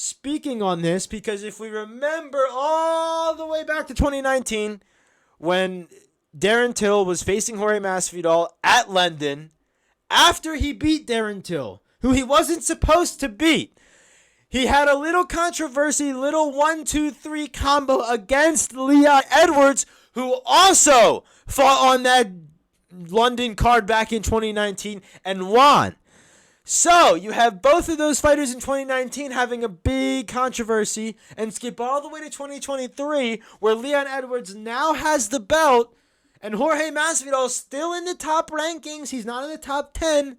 speaking on this because if we remember all the way back to 2019 when Darren Till was facing Jorge Masvidal at London after he beat Darren Till, who he wasn't supposed to beat. He had a little controversy, little 1-2-3 combo against Leon Edwards, who also fought on that London card back in 2019 and won. So, you have both of those fighters in 2019 having a big controversy, and skip all the way to 2023 where Leon Edwards now has the belt, and Jorge Masvidal is still in the top rankings. He's not in the top 10,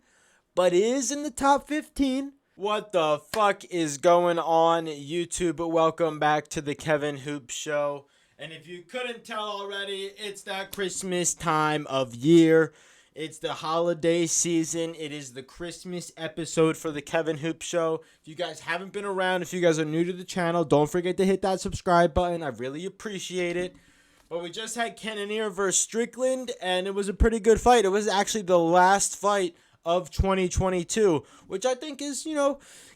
but is in the top 15. What the fuck is going on, YouTube? Welcome back to the Kevin Hoop Show. And if you couldn't tell already, it's that Christmas time of year. It's the holiday season. It is the Christmas episode for the Kevin Hoop Show. If you guys haven't been around, if you guys are new to the channel, don't forget to hit that subscribe button. I really appreciate it. But we just had Cannonier versus Strickland, and it was a pretty good fight. It was actually the last fight of 2022, which I think is,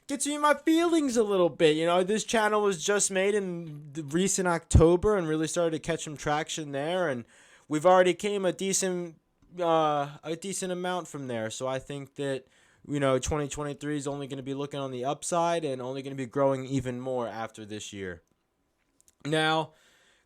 gets me in my feelings a little bit. This channel was just made in the recent October and really started to catch some traction there, and we've already came a decent amount from there. So I think that 2023 is only going to be looking on the upside and only going to be growing even more after this year. Now,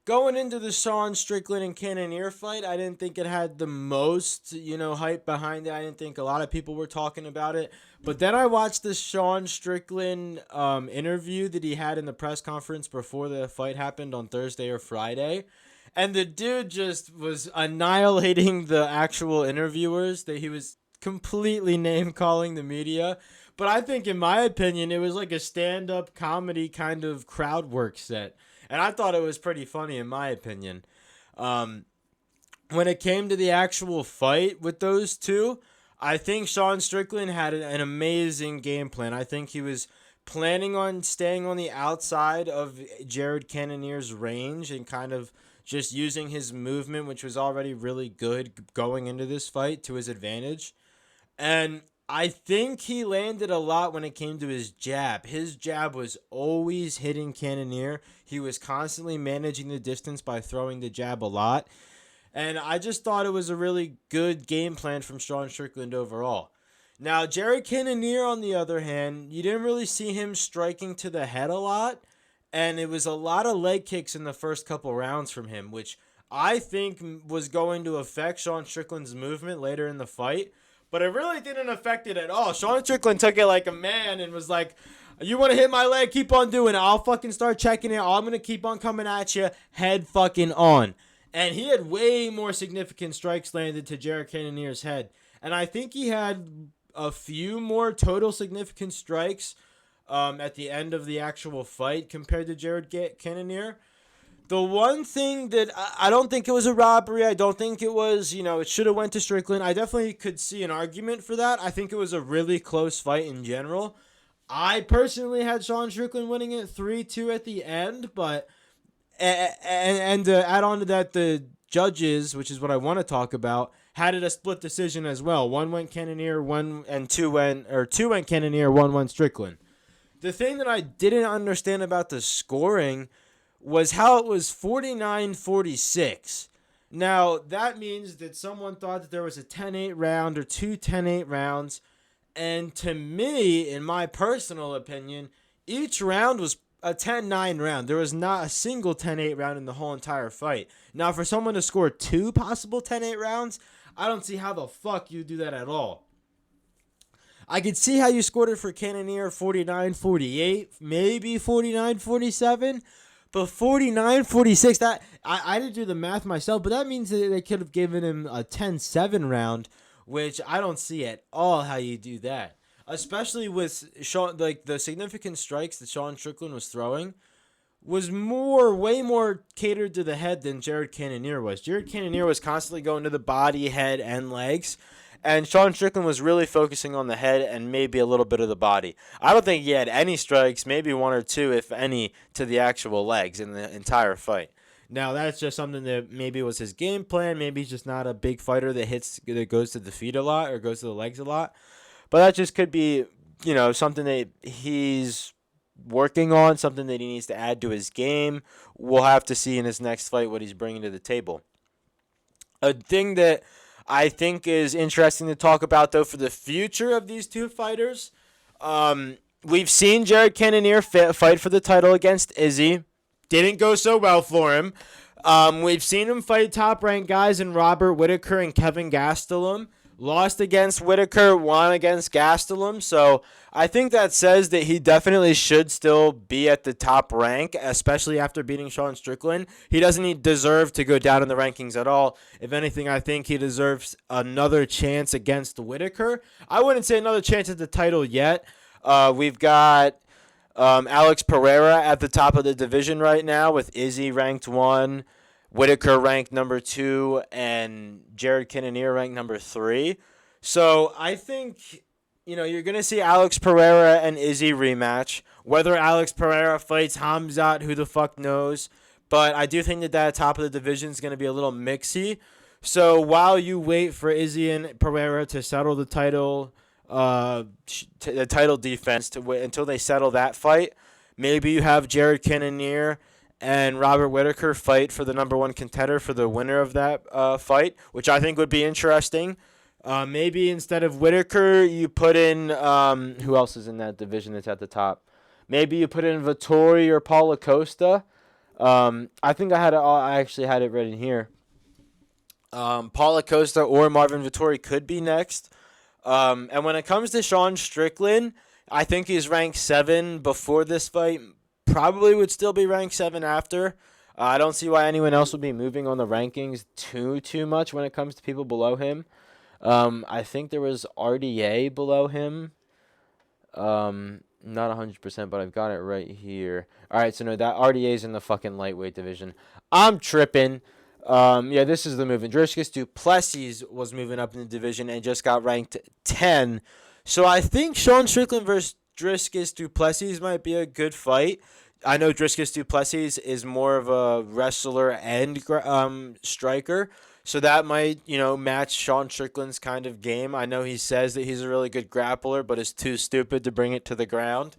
going into the Sean Strickland and Cannonier fight, I didn't think it had the most, hype behind it. I didn't think a lot of people were talking about it. But then I watched the Sean Strickland interview that he had in the press conference before the fight happened on Thursday or Friday. And the dude just was annihilating the actual interviewers. That he was completely name-calling the media. But I think, in my opinion, it was like a stand-up comedy kind of crowd work set. And I thought it was pretty funny, in my opinion. When it came to the actual fight with those two, I think Sean Strickland had an amazing game plan. I think he was planning on staying on the outside of Jared Cannonier's range and kind of just using his movement, which was already really good going into this fight, to his advantage. And I think he landed a lot when it came to his jab. His jab was always hitting Cannonier. He was constantly managing the distance by throwing the jab a lot. And I just thought it was a really good game plan from Sean Strickland overall. Now, Jared Cannonier, on the other hand, you didn't really see him striking to the head a lot. And it was a lot of leg kicks in the first couple rounds from him, which I think was going to affect Sean Strickland's movement later in the fight. But it really didn't affect it at all. Sean Strickland took it like a man and was like, you want to hit my leg? Keep on doing it. I'll fucking start checking it. I'm going to keep on coming at you. Head fucking on. And he had way more significant strikes landed to Jared Cannonier's head. And I think he had a few more total significant strikes at the end of the actual fight compared to Jared Cannonier. The one thing that I don't think it was a robbery. I don't think it was, it should have went to Strickland. I definitely could see an argument for that. I think it was a really close fight in general. I personally had Sean Strickland winning it 3-2 at the end, but and to add on to that, the judges, which is what I want to talk about, had it a split decision as well. One went Cannonier, two went Cannonier, one went Strickland. The thing that I didn't understand about the scoring was how it was 49-46. Now, that means that someone thought that there was a 10-8 round or two 10-8 rounds. And to me, in my personal opinion, each round was a 10-9 round. There was not a single 10-8 round in the whole entire fight. Now, for someone to score two possible 10-8 rounds, I don't see how the fuck you do that at all. I could see how you scored it for Cannonier 49-48, maybe 49-47. But 49-46, that I didn't do the math myself, but that means that they could have given him a 10-7 round, which I don't see at all how you do that. Especially with Sean, like the significant strikes that Sean Strickland was throwing was way more catered to the head than Jared Cannonier was. Jared Cannonier was constantly going to the body, head, and legs. And Sean Strickland was really focusing on the head and maybe a little bit of the body. I don't think he had any strikes, maybe one or two, if any, to the actual legs in the entire fight. Now, that's just something that maybe was his game plan. Maybe he's just not a big fighter that goes to the feet a lot or goes to the legs a lot. But that just could be, something that he's working on, something that he needs to add to his game. We'll have to see in his next fight what he's bringing to the table. A thing that I think is interesting to talk about, though, for the future of these two fighters, we've seen Jared Cannonier fight for the title against Izzy. Didn't go so well for him. We've seen him fight top-ranked guys in Robert Whittaker and Kevin Gastelum. Lost against Whittaker, won against Gastelum. So I think that says that he definitely should still be at the top rank, especially after beating Sean Strickland. He doesn't deserve to go down in the rankings at all. If anything, I think he deserves another chance against Whittaker. I wouldn't say another chance at the title yet. We've got Alex Pereira at the top of the division right now with Izzy ranked 1. Whittaker ranked number 2, and Jared Cannonier ranked number 3. So I think, you're going to see Alex Pereira and Izzy rematch. Whether Alex Pereira fights Hamzat, who the fuck knows. But I do think that top of the division is going to be a little mixy. So while you wait for Izzy and Pereira to settle the title, the title defense until they settle that fight, maybe you have Jared Cannonier and Robert Whittaker fight for the number 1 contender for the winner of that fight, which I think would be interesting. Maybe instead of Whittaker, you put in who else is in that division that's at the top? Maybe you put in Vettori or Paulo Costa. I think I actually had it written here. Paulo Costa or Marvin Vettori could be next. And when it comes to Sean Strickland, I think he's ranked 7 before this fight. Probably would still be ranked 7 after. I don't see why anyone else would be moving on the rankings too much when it comes to people below him. I think there was RDA below him. Not 100%, but I've got it right here. All right, so no, that RDA is in the fucking lightweight division. I'm tripping. Yeah, this is the movement. Dricus du Plessis was moving up in the division and just got ranked 10. So I think Sean Strickland versus Dricus du Plessis might be a good fight. I know Dricus du Plessis is more of a wrestler and striker, so that might, match Sean Strickland's kind of game. I know he says that he's a really good grappler, but is too stupid to bring it to the ground,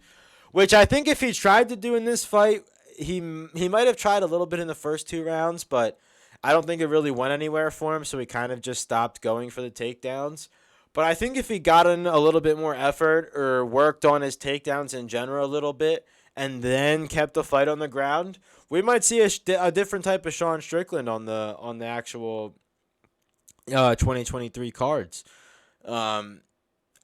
which I think if he tried to do in this fight, he might have tried a little bit in the first 2 rounds, but I don't think it really went anywhere for him, so he kind of just stopped going for the takedowns. But I think if he got in a little bit more effort or worked on his takedowns in general a little bit and then kept the fight on the ground, we might see a different type of Sean Strickland on the actual 2023 cards. I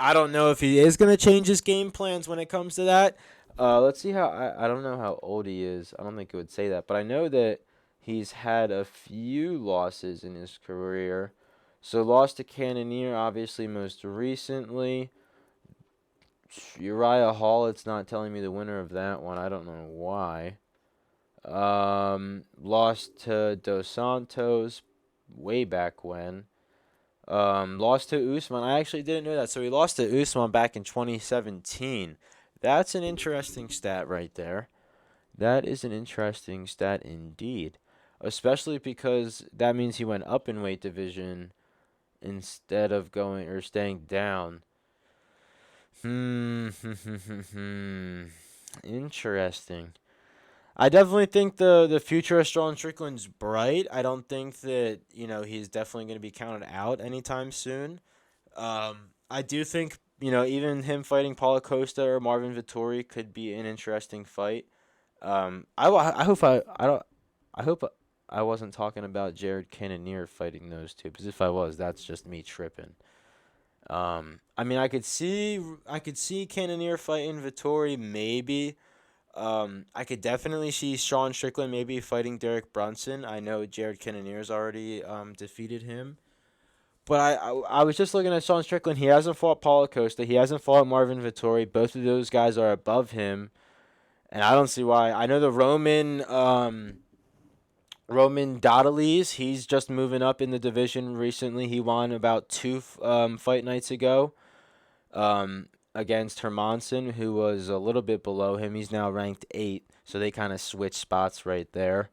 don't know if he is going to change his game plans when it comes to that. Let's see how I don't know how old he is. I don't think it would say that, but I know that he's had a few losses in his career. So lost to Cannonier, obviously, most recently. Uriah Hall, it's not telling me the winner of that one. I don't know why. Lost to Dos Santos way back when. Lost to Usman. I actually didn't know that. So he lost to Usman back in 2017. That's an interesting stat right there. That is an interesting stat indeed. Especially because that means he went up in weight division instead of going or staying down. Interesting. I definitely think the future of Sean Strickland's bright. I don't think that, he's definitely going to be counted out anytime soon. I do think, even him fighting Paulo Costa or Marvin Vettori could be an interesting fight. I hope I wasn't talking about Jared Cannonier fighting those two, because if I was, that's just me tripping. I could see Cannonier fighting Vettori maybe. I could definitely see Sean Strickland maybe fighting Derek Brunson. I know Jared Cannonier's already defeated him. But I was just looking at Sean Strickland. He hasn't fought Paulo Costa. He hasn't fought Marvin Vettori. Both of those guys are above him. And I don't see why. I know the Roman Dotteles, he's just moving up in the division recently. He won about 2 fight nights ago against Hermanson, who was a little bit below him. He's now ranked 8, so they kind of switched spots right there.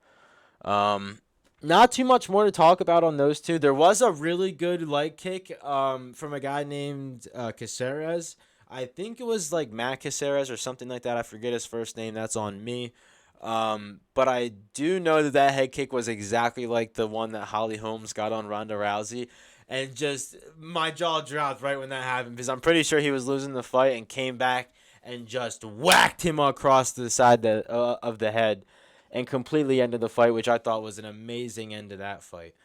Not too much more to talk about on those two. There was a really good leg kick from a guy named Caceres. I think it was like Matt Caceres or something like that. I forget his first name. That's on me. But I do know that that head kick was exactly like the one that Holly Holmes got on Ronda Rousey. And just my jaw dropped right when that happened because I'm pretty sure he was losing the fight and came back and just whacked him across the side of the head and completely ended the fight, which I thought was an amazing end to that fight.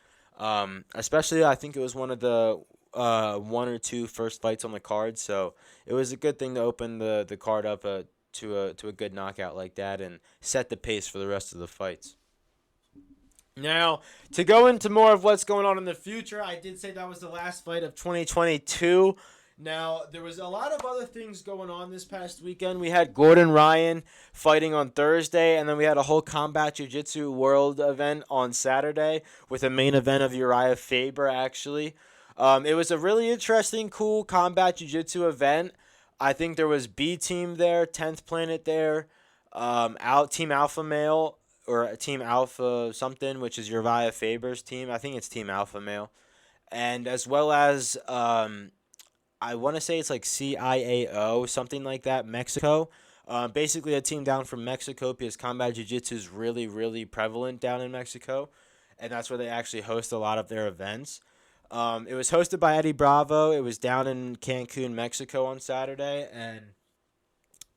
Especially, I think it was one of the one or two first fights on the card, so it was a good thing to open the card up to a good knockout like that and set the pace for the rest of the fights. Now, to go into more of what's going on in the future, I did say that was the last fight of 2022. Now, there was a lot of other things going on this past weekend. We had Gordon Ryan fighting on Thursday, and then we had a whole Combat Jiu-Jitsu World event on Saturday with a main event of Uriah Faber, actually. It was a really interesting, cool Combat Jiu-Jitsu event. I think there was B Team there, 10th Planet there, Team Alpha Male, or Team Alpha something, which is Uriah Faber's team. I think it's Team Alpha Male. And as well as I want to say it's like CIAO, something like that, Mexico. Basically, a team down from Mexico because combat jiu-jitsu is really, really prevalent down in Mexico. And that's where they actually host a lot of their events. It was hosted by Eddie Bravo. It was down in Cancun, Mexico on Saturday. And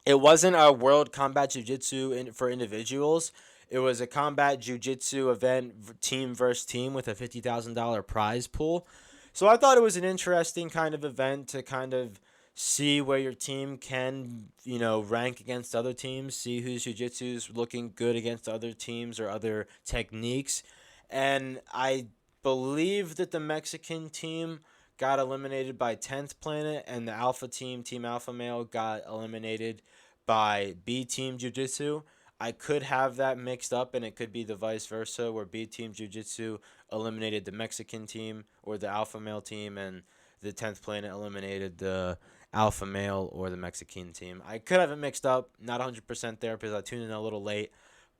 it wasn't a World Combat Jiu-Jitsu for individuals. It was a combat jiu-jitsu event, team versus team, with a $50,000 prize pool. So I thought it was an interesting kind of event to kind of see where your team can, rank against other teams, see whose jiu-jitsu is looking good against other teams or other techniques. And I believe that the Mexican team got eliminated by 10th Planet, and the Alpha team, Team Alpha Male, got eliminated by B Team Jiu-Jitsu. I could have that mixed up, and it could be the vice versa, where B Team Jiu-Jitsu eliminated the Mexican team or the Alpha Male team, and the 10th Planet eliminated the Alpha Male or the Mexican team. I could have it mixed up, not 100% there because I tuned in a little late,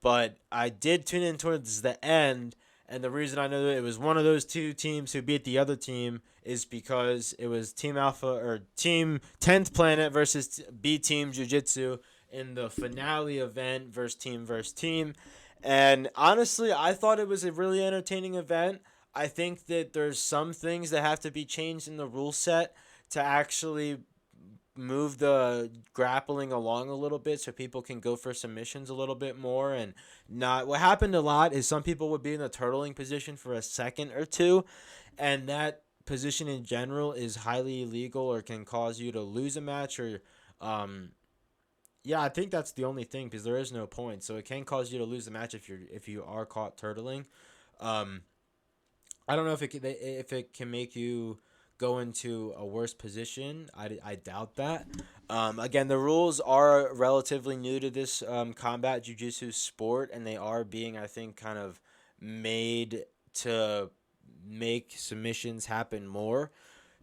but I did tune in towards the end, and the reason I know that it was one of those two teams who beat the other team is because it was Team Alpha or Team 10th Planet versus B Team Jiu-Jitsu in the finale event versus team. And honestly, I thought it was a really entertaining event. I think that there's some things that have to be changed in the rule set to actually move the grappling along a little bit so people can go for submissions a little bit more. And not what happened a lot is some people would be in the turtling position for a second or two, and that position in general is highly illegal or can cause you to lose a match or yeah, I think that's the only thing because there is no point, so it can cause you to lose the match if you are caught turtling. um I don't know if it can make you go into a worse position. I doubt that. Again, the rules are relatively new to this combat jiu-jitsu sport, and they are being, I think, kind of made to make submissions happen more.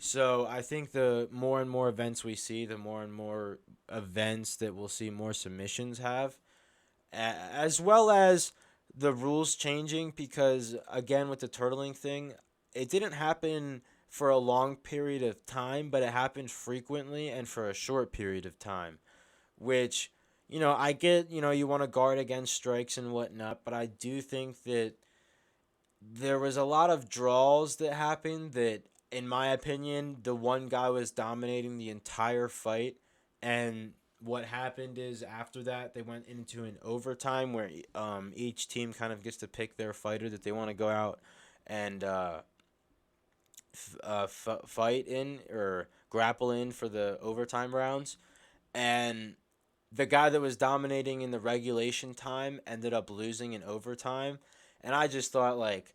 So I think the more and more events we see, the more and more events that we'll see more submissions have, as well as the rules changing because, again, with the turtling thing, it didn't happen for a long period of time, but it happened frequently and for a short period of time, which, I get, you want to guard against strikes and whatnot, but I do think that there was a lot of draws that happened that, in my opinion, the one guy was dominating the entire fight. And what happened is after that, they went into an overtime where each team kind of gets to pick their fighter that they want to go out and fight in or grapple in for the overtime rounds. And the guy that was dominating in the regulation time ended up losing in overtime. And I just thought, like,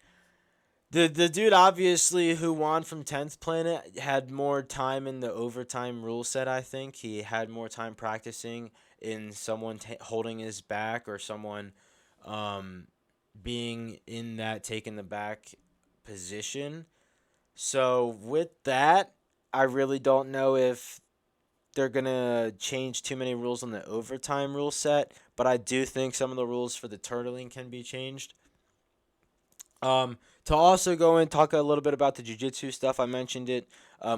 the dude obviously who won from 10th Planet had more time in the overtime rule set, I think. He had more time practicing in someone holding his back or someone being in that taking the back position. So with that, I really don't know if they're going to change too many rules on the overtime rule set, but I do think some of the rules for the turtling can be changed. To also go and talk a little bit about the jiu-jitsu stuff, I mentioned it.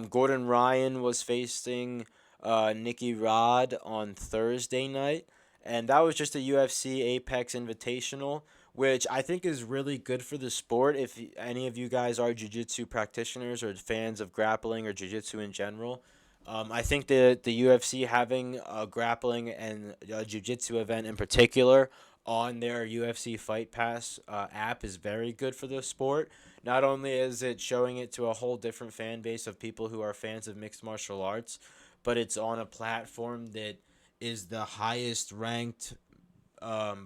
Gordon Ryan was facing Nicky Rod on Thursday night, and that was just a UFC Apex Invitational, which I think is really good for the sport. If any of you guys are jiu-jitsu practitioners or fans of grappling or jiu-jitsu in general, I think that the UFC having a grappling and a jiu-jitsu event in particular on their UFC Fight Pass app is very good for the sport. Not only is it showing it to a whole different fan base of people who are fans of mixed martial arts, but it's on a platform that is the highest ranked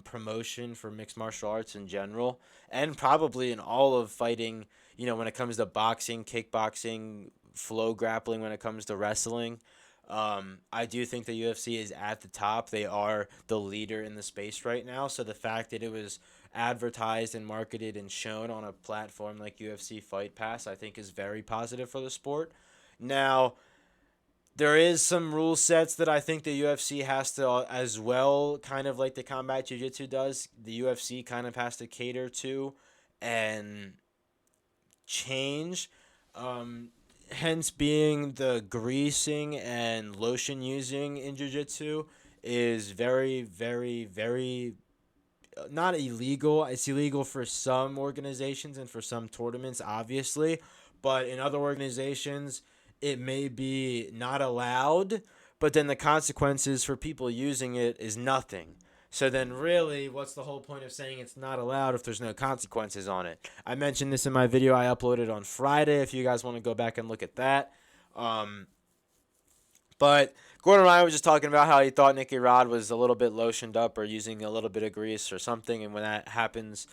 promotion for mixed martial arts in general, and probably in all of fighting. When it comes to boxing, kickboxing, flow grappling, when it comes to wrestling. I do think the UFC is at the top. They are the leader in the space right now. So the fact that it was advertised and marketed and shown on a platform like UFC Fight Pass, I think is very positive for the sport. Now, there is some rule sets that I think the UFC has to, as well, kind of like the combat jiu-jitsu does, the UFC kind of has to cater to and change. Hence being the greasing and lotion using in jiu-jitsu is very, very, very not illegal. It's illegal for some organizations and for some tournaments, obviously, but in other organizations, it may be not allowed, but then the consequences for people using it is nothing. So then, really, what's the whole point of saying it's not allowed if there's no consequences on it? I mentioned this in my video I uploaded on Friday. If you guys want to go back and look at that, but Gordon Ryan was just talking about how he thought Nicky Rod was a little bit lotioned up or using a little bit of grease or something, and when that happens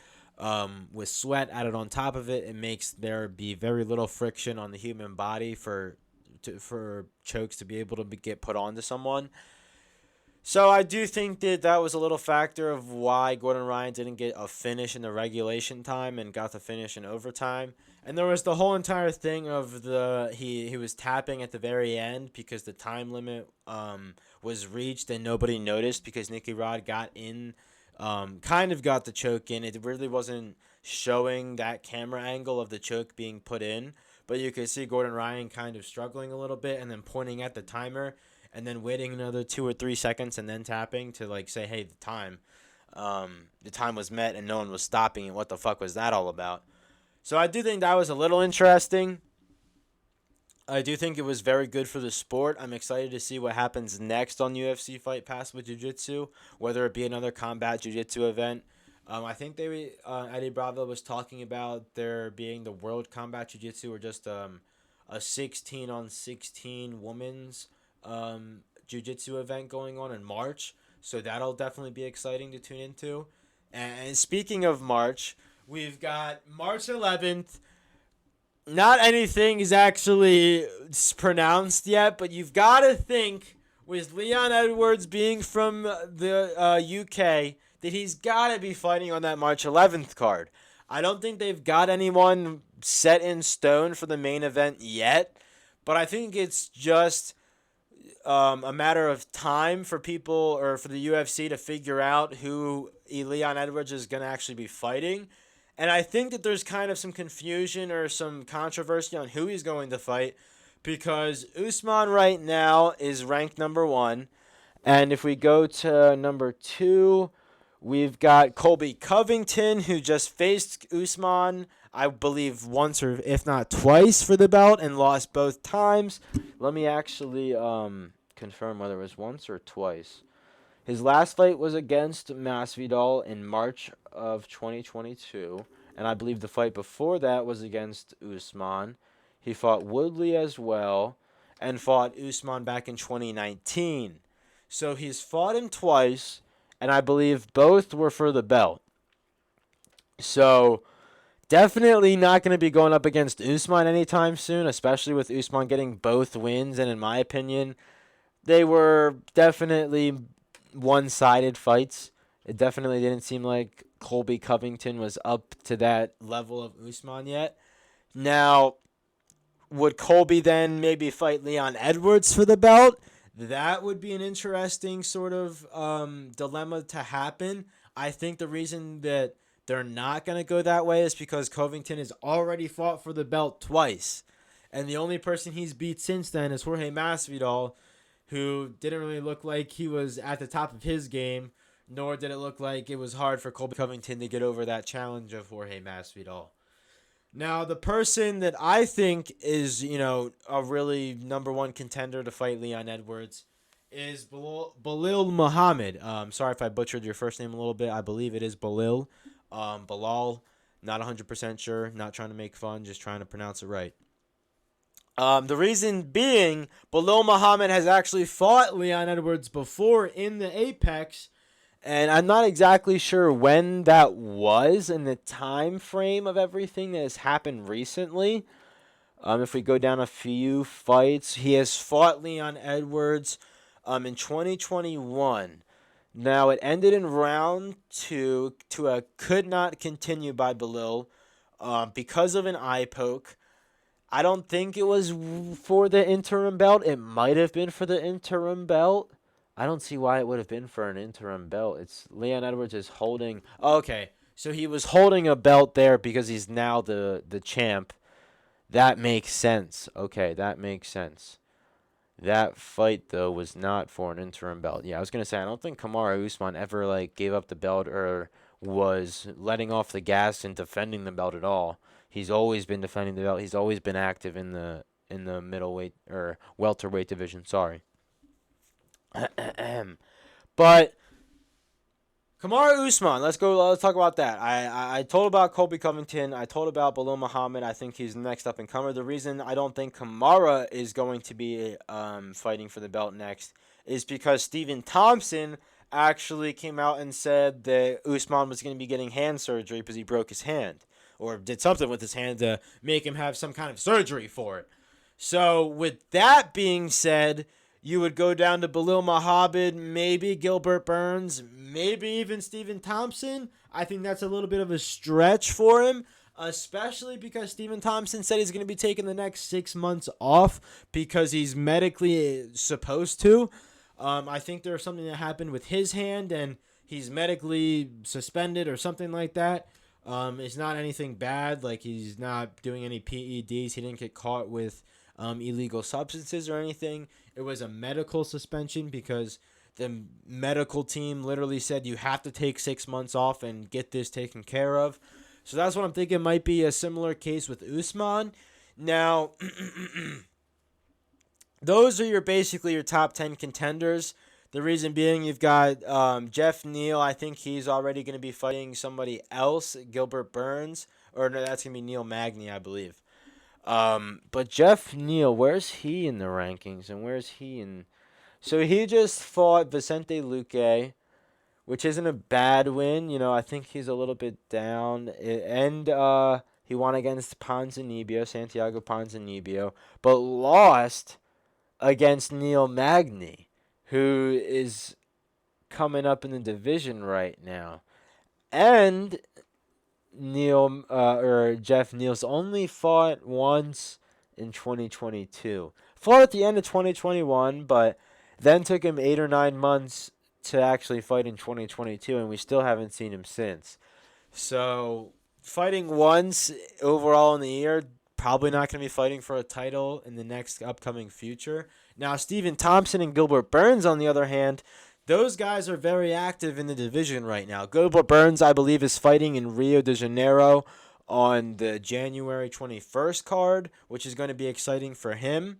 with sweat added on top of it, it makes there be very little friction on the human body for chokes to be able to get put onto someone. So I do think that that was a little factor of why Gordon Ryan didn't get a finish in the regulation time and got the finish in overtime. And there was the whole entire thing of he was tapping at the very end because the time limit was reached and nobody noticed because Nicky Rod got in, kind of got the choke in. It really wasn't showing that camera angle of the choke being put in, but you could see Gordon Ryan kind of struggling a little bit and then pointing at the timer and then waiting another 2 or 3 seconds and then tapping to like say, hey, the time was met and no one was stopping it. What the fuck was that all about? So I do think that was a little interesting. I do think it was very good for the sport. I'm excited to see what happens next on UFC Fight Pass with Jiu-Jitsu, whether it be another combat Jiu-Jitsu event. I think Eddie Bravo was talking about there being the World Combat Jiu-Jitsu or just a 16-on-16 women's jiu-jitsu event going on in March, so that'll definitely be exciting to tune into. And speaking of March, we've got March 11th. Not anything is actually pronounced yet, but you've got to think with Leon Edwards being from the UK that he's got to be fighting on that March 11th card. I don't think they've got anyone set in stone for the main event yet, but I think it's just a matter of time for people or for the UFC to figure out who Leon Edwards is going to actually be fighting. And I think that there's kind of some confusion or some controversy on who he's going to fight because Usman right now is ranked number 1. And if we go to number 2, we've got Colby Covington, who just faced Usman, I believe, once or if not twice for the belt and lost both times. Let me actually confirm whether it was once or twice. His last fight was against Masvidal in March of 2022, and I believe the fight before that was against Usman. He fought Woodley as well and fought Usman back in 2019. So he's fought him twice, and I believe both were for the belt. So definitely not going to be going up against Usman anytime soon, especially with Usman getting both wins, and in my opinion, they were definitely one-sided fights. It definitely didn't seem like Colby Covington was up to that level of Usman yet. Now, would Colby then maybe fight Leon Edwards for the belt? That would be an interesting sort of dilemma to happen. I think the reason that they're not going to go that way is because Covington has already fought for the belt twice. And the only person he's beat since then is Jorge Masvidal. who didn't really look like he was at the top of his game, nor did it look like it was hard for Colby Covington to get over that challenge of Jorge Masvidal. Now, the person that I think is, a really number one contender to fight Leon Edwards is Belal Muhammad. Sorry if I butchered your first name a little bit. I believe it is Belal. Belal, not 100% sure. Not trying to make fun, just trying to pronounce it right. The reason being, Belal Muhammad has actually fought Leon Edwards before in the Apex, and I'm not exactly sure when that was in the time frame of everything that has happened recently. If we go down a few fights, he has fought Leon Edwards in 2021. Now, it ended in round 2 to a could not continue by Belal because of an eye poke. I don't think it was for the interim belt. It might have been for the interim belt. I don't see why it would have been for an interim belt. It's Leon Edwards is holding. Okay, so he was holding a belt there because he's now the champ. That makes sense. Okay, that makes sense. That fight though was not for an interim belt. Yeah, I was gonna say I don't think Kamaru Usman ever gave up the belt or was letting off the gas and defending the belt at all. He's always been defending the belt. He's always been active in the middleweight or welterweight division. Sorry. But Kamaru Usman, let's talk about that. I told about Colby Covington. I told about Belal Muhammad. I think he's the next up and comer. The reason I don't think Kamaru is going to be fighting for the belt next is because Stephen Thompson actually came out and said that Usman was going to be getting hand surgery because he broke his hand or did something with his hand to make him have some kind of surgery for it. So with that being said, you would go down to Belal Muhammad, maybe Gilbert Burns, maybe even Stephen Thompson. I think that's a little bit of a stretch for him, especially because Stephen Thompson said he's going to be taking the next 6 months off because he's medically supposed to. I think there's something that happened with his hand and he's medically suspended or something like that. It's not anything bad, like he's not doing any PEDs. He didn't get caught with illegal substances or anything. It was a medical suspension because the medical team literally said you have to take 6 months off and get this taken care of. So that's what I'm thinking might be a similar case with Usman. Now, those are basically your top 10 contenders. The reason being you've got Jeff Neal. I think he's already going to be fighting somebody else, Gilbert Burns. Or no, that's going to be Neil Magny, I believe. But Jeff Neal, where's he in the rankings? And where's he in... So he just fought Vicente Luque, which isn't a bad win. I think he's a little bit down. And he won against Santiago Ponzinibbio, but lost against Neil Magny, who is coming up in the division right now. And Jeff Neal's only fought once in 2022. Fought at the end of 2021, but then took him 8 or 9 months to actually fight in 2022, and we still haven't seen him since. So, fighting once overall in the year, probably not going to be fighting for a title in the next upcoming future. Now, Stephen Thompson and Gilbert Burns, on the other hand, those guys are very active in the division right now. Gilbert Burns, I believe, is fighting in Rio de Janeiro on the January 21st card, which is going to be exciting for him.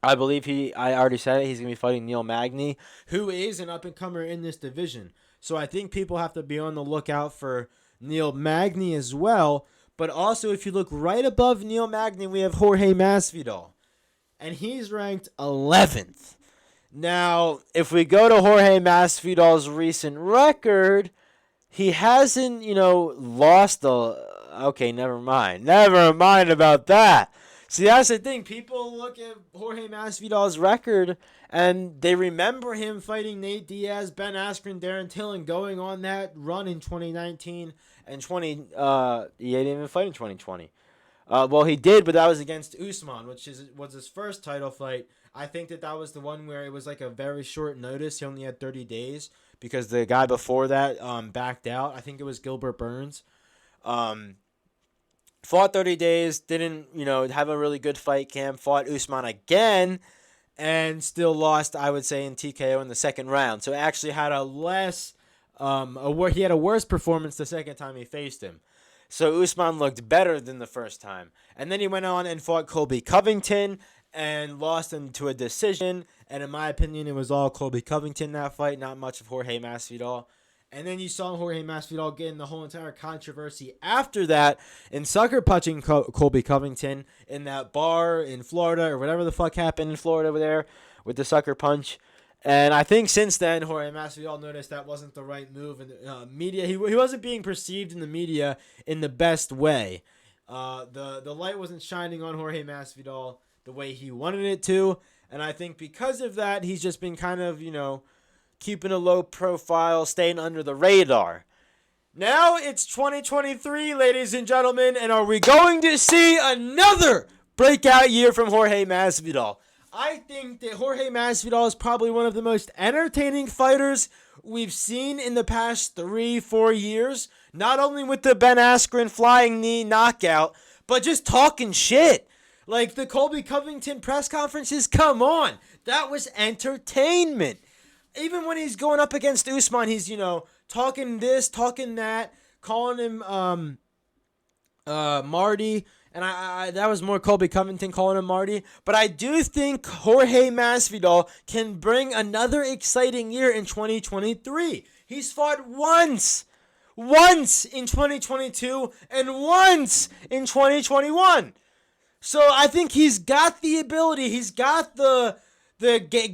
I believe I already said it, he's going to be fighting Neil Magny, who is an up-and-comer in this division. So I think people have to be on the lookout for Neil Magny as well. But also, if you look right above Neil Magny, we have Jorge Masvidal. And he's ranked 11th. Now, if we go to Jorge Masvidal's recent record, he hasn't, lost the... Okay, never mind. Never mind about that. See, that's the thing. People look at Jorge Masvidal's record, and they remember him fighting Nate Diaz, Ben Askren, Darren Till, and going on that run in 2019 and he didn't even fight in 2020. Well, he did, but that was against Usman, which was his first title fight. I think that was the one where it was like a very short notice. He only had 30 days because the guy before that backed out. I think it was Gilbert Burns. Fought 30 days, didn't, have a really good fight camp. Fought Usman again, and still lost, I would say, in TKO in the second round. So actually had he had a worse performance the second time he faced him. So Usman looked better than the first time. And then he went on and fought Colby Covington and lost him to a decision. And in my opinion, it was all Colby Covington that fight, not much of Jorge Masvidal. And then you saw Jorge Masvidal get in the whole entire controversy after that in sucker punching Colby Covington in that bar in Florida or whatever the fuck happened in Florida over there with the sucker punch. And I think since then, Jorge Masvidal noticed that wasn't the right move in the media. He wasn't being perceived in the media in the best way. The light wasn't shining on Jorge Masvidal the way he wanted it to. And I think because of that, he's just been kind of, keeping a low profile, staying under the radar. Now it's 2023, ladies and gentlemen, and are we going to see another breakout year from Jorge Masvidal? I think that Jorge Masvidal is probably one of the most entertaining fighters we've seen in the past 3-4 years. Not only with the Ben Askren flying knee knockout, but just talking shit. Like the Colby Covington press conferences, come on. That was entertainment. Even when he's going up against Usman, he's, talking this, talking that, calling him Marty. And I that was more Colby Covington calling him Marty. But I do think Jorge Masvidal can bring another exciting year in 2023. He's fought once in 2022 and once in 2021. So I think he's got the ability, he's got the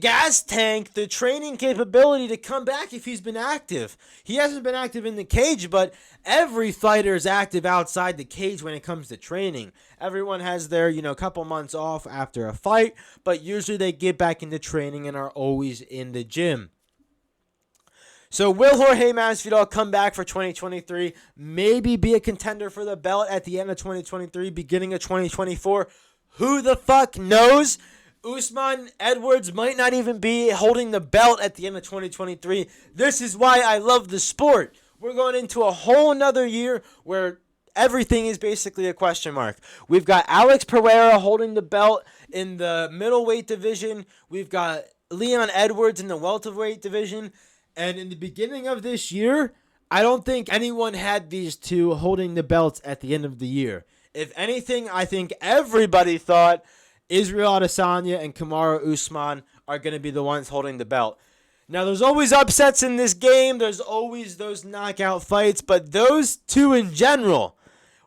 gas tank, the training capability to come back if he's been active. He hasn't been active in the cage, but every fighter is active outside the cage when it comes to training. Everyone has their, couple months off after a fight, but usually they get back into training and are always in the gym. So will Jorge Masvidal come back for 2023? Maybe be a contender for the belt at the end of 2023, beginning of 2024? Who the fuck knows? Usman Edwards might not even be holding the belt at the end of 2023. This is why I love the sport. We're going into a whole nother year where everything is basically a question mark. We've got Alex Pereira holding the belt in the middleweight division. We've got Leon Edwards in the welterweight division. And in the beginning of this year, I don't think anyone had these two holding the belts at the end of the year. If anything, I think everybody thought Israel Adesanya and Kamaru Usman are going to be the ones holding the belt. Now, there's always upsets in this game. There's always those knockout fights. But those two in general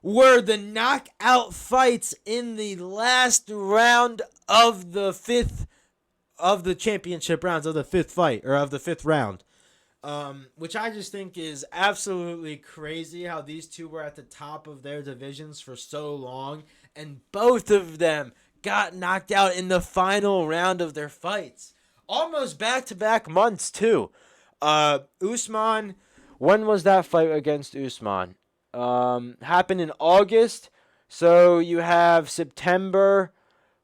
were the knockout fights in the last round of the championship rounds of the fifth fight, or of the fifth round. Which I just think is absolutely crazy how these two were at the top of their divisions for so long. And both of them got knocked out in the final round of their fights. Almost back-to-back months, too. Usman, when was that fight against Usman? Happened in August. So you have September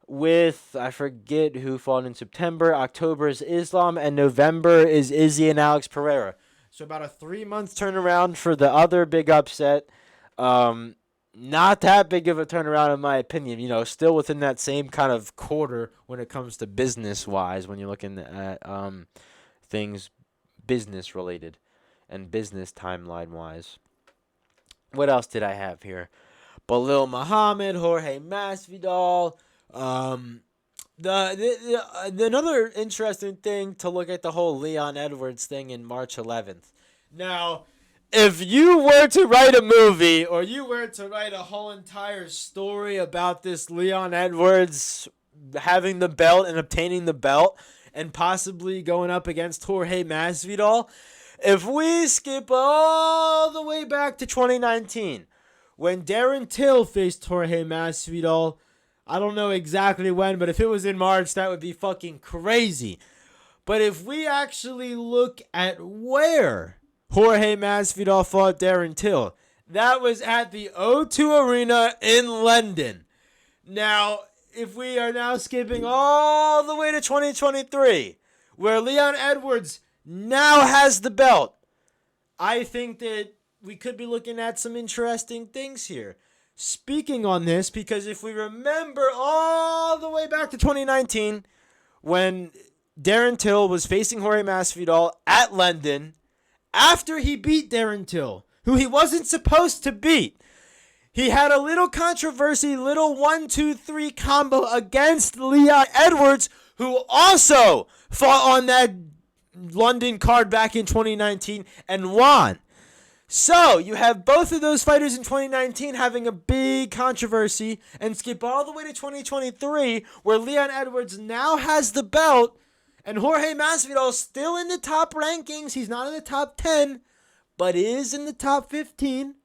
with, I forget who fought in September. October is Islam, and November is Izzy and Alex Pereira. So about a 3-month turnaround for the other big upset. Not that big of a turnaround in my opinion. Still within that same kind of quarter when it comes to business-wise, when you're looking at things business-related and business timeline-wise. What else did I have here? Belal Muhammad, Jorge Masvidal. Another interesting thing to look at the whole Leon Edwards thing in March 11th. Now, if you were to write a movie or you were to write a whole entire story about this Leon Edwards having the belt and obtaining the belt and possibly going up against Jorge Masvidal, if we skip all the way back to 2019 when Darren Till faced Jorge Masvidal, I don't know exactly when, but if it was in March, that would be fucking crazy. But if we actually look at where Jorge Masvidal fought Darren Till, that was at the O2 Arena in London. Now, if we are now skipping all the way to 2023, where Leon Edwards now has the belt, I think that we could be looking at some interesting things here. Speaking on this, because if we remember all the way back to 2019, when Darren Till was facing Jorge Masvidal at London after he beat Darren Till, who he wasn't supposed to beat. He had a little controversy, little 1-2-3 combo against Leon Edwards, who also fought on that London card back in 2019 and won. So, you have both of those fighters in 2019 having a big controversy, and skip all the way to 2023, where Leon Edwards now has the belt, and Jorge Masvidal is still in the top rankings. He's not in the top 10, but is in the top 15.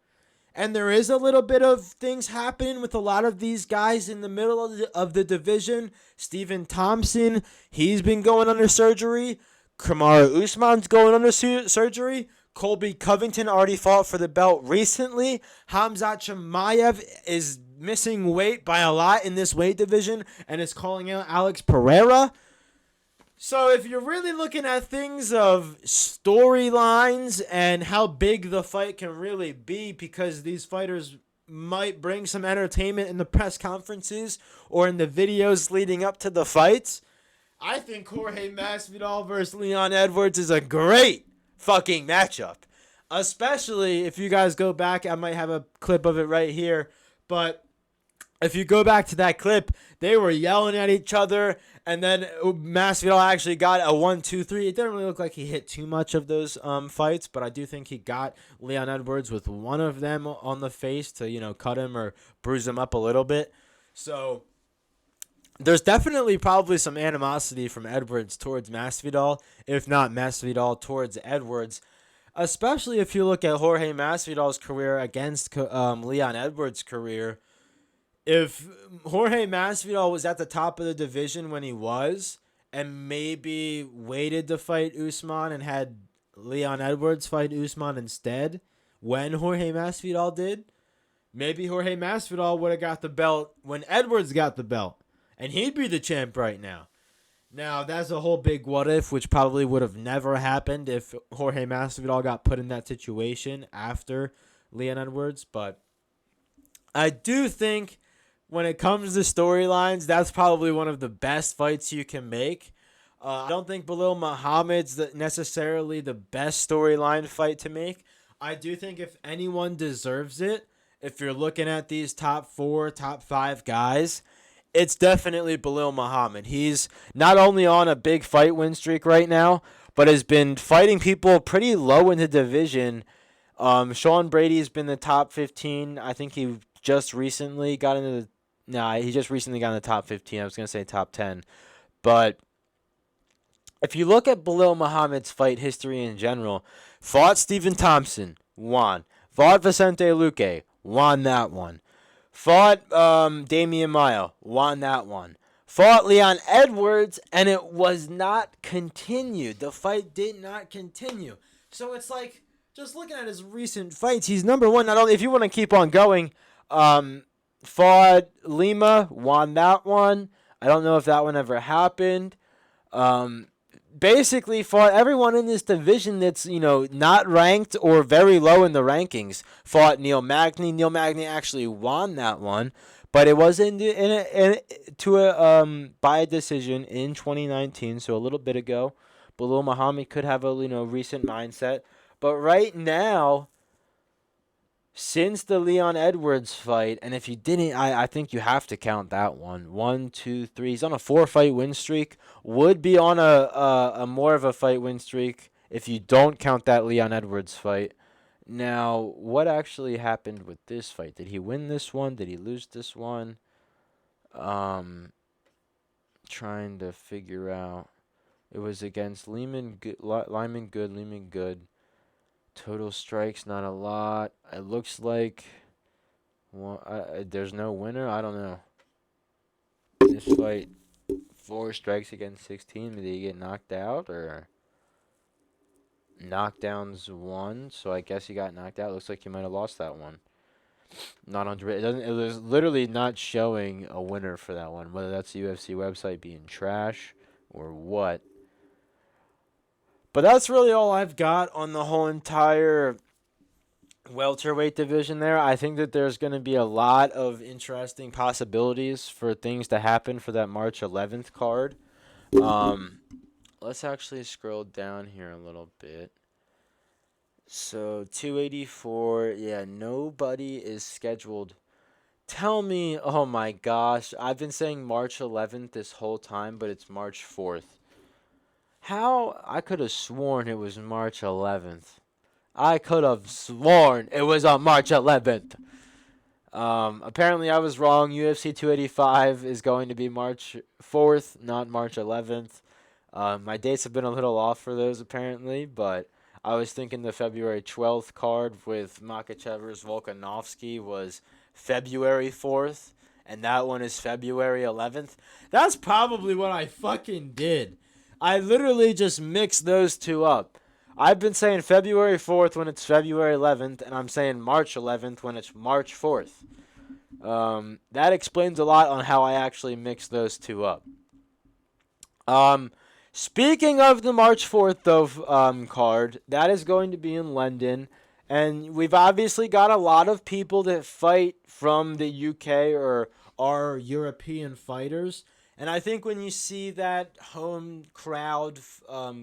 And there is a little bit of things happening with a lot of these guys in the middle of the division. Stephen Thompson, he's been going under surgery. Kamaru Usman's going under surgery. Colby Covington already fought for the belt recently. Khamzat Chimaev is missing weight by a lot in this weight division and is calling out Alex Pereira. So if you're really looking at things of storylines and how big the fight can really be, because these fighters might bring some entertainment in the press conferences or in the videos leading up to the fights, I think Jorge Masvidal versus Leon Edwards is a great fucking matchup. Especially if you guys go back, I might have a clip of it right here, but if you go back to that clip, they were yelling at each other, and then Masvidal actually got a 1-2-3. It didn't really look like he hit too much of those fights, but I do think he got Leon Edwards with one of them on the face to, cut him or bruise him up a little bit. So there's definitely probably some animosity from Edwards towards Masvidal, if not Masvidal towards Edwards, especially if you look at Jorge Masvidal's career against Leon Edwards' career. If Jorge Masvidal was at the top of the division when he was, and maybe waited to fight Usman and had Leon Edwards fight Usman instead when Jorge Masvidal did, maybe Jorge Masvidal would have got the belt when Edwards got the belt, and he'd be the champ right now. Now, that's a whole big what if, which probably would have never happened if Jorge Masvidal got put in that situation after Leon Edwards, but I do think when it comes to storylines, that's probably one of the best fights you can make. I don't think Belal Muhammad's necessarily the best storyline fight to make. I do think if anyone deserves it, if you're looking at these top 4, top 5 guys, it's definitely Belal Muhammad. He's not only on a big fight win streak right now, but has been fighting people pretty low in the division. Sean Brady's been the top 15. I think he just recently got into the he just recently got in the top 15. I was going to say top 10. But if you look at Belal Muhammad's fight history in general, fought Stephen Thompson, won. Fought Vicente Luque, won that one. Fought Damian Maia, won that one. Fought Leon Edwards, and it was not continued. The fight did not continue. So it's like, just looking at his recent fights, he's number one. Not only, if you want to keep on going, fought Lima, won that one. I don't know if that one ever happened. Basically fought everyone in this division that's, not ranked or very low in the rankings. Fought Neil Magny. Neil Magny actually won that one, but it was by a decision in 2019, so a little bit ago. Belal Muhammad could have a recent mindset, but right now, since the Leon Edwards fight, and if you didn't, I think you have to count that one. 1, 2, 3. He's on a 4-fight win streak. Would be on a more of a fight win streak if you don't count that Leon Edwards fight. Now, what actually happened with this fight? Did he win this one? Did he lose this one? Trying to figure out. It was against Lyman Good. Total strikes, not a lot. It looks like there's no winner. I don't know. This fight, 4 strikes against 16. Did he get knocked out or knockdowns 1? So I guess he got knocked out. Looks like he might have lost that one. Not 100. It was literally not showing a winner for that one. Whether that's the UFC website being trash or what. But that's really all I've got on the whole entire welterweight division there. I think that there's going to be a lot of interesting possibilities for things to happen for that March 11th card. Let's actually scroll down here a little bit. So 284, yeah, nobody is scheduled. Tell me, oh my gosh, I've been saying March 11th this whole time, but it's March 4th. How? I could have sworn it was March 11th. I could have sworn it was on March 11th. Apparently I was wrong. UFC 285 is going to be March 4th, not March 11th. My dates have been a little off for those apparently, but I was thinking the February 12th card with Makhachev vs. Volkanovski was February 4th, and that one is February 11th. That's probably what I fucking did. I literally just mixed those two up. I've been saying February 4th when it's February 11th, and I'm saying March 11th when it's March 4th. That explains a lot on how I actually mixed those two up. Speaking of the March 4th card, that is going to be in London. And we've obviously got a lot of people that fight from the UK or are European fighters. And I think when you see that home crowd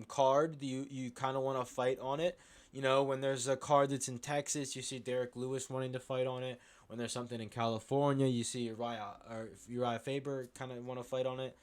card, you kind of want to fight on it. You know, when there's a card that's in Texas, you see Derek Lewis wanting to fight on it. When there's something in California, you see Uriah Faber kind of want to fight on it.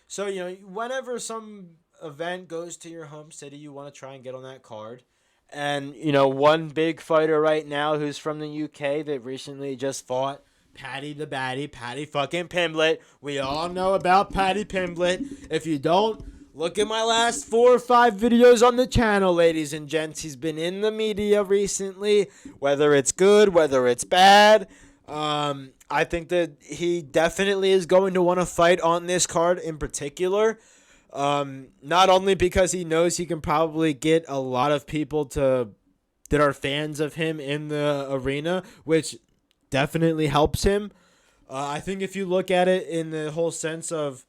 So, you know, whenever some event goes to your home city, you want to try and get on that card. And, you know, one big fighter right now who's from the UK that recently just fought Paddy the Baddy, Paddy fucking Pimblett. We all know about Paddy Pimblett. If you don't, look at my last 4 or 5 videos on the channel, ladies and gents. He's been in the media recently, whether it's good, whether it's bad. I think that he definitely is going to want to fight on this card in particular. Not only because he knows he can probably get a lot of people that are fans of him in the arena, which definitely helps him. I think if you look at it in the whole sense of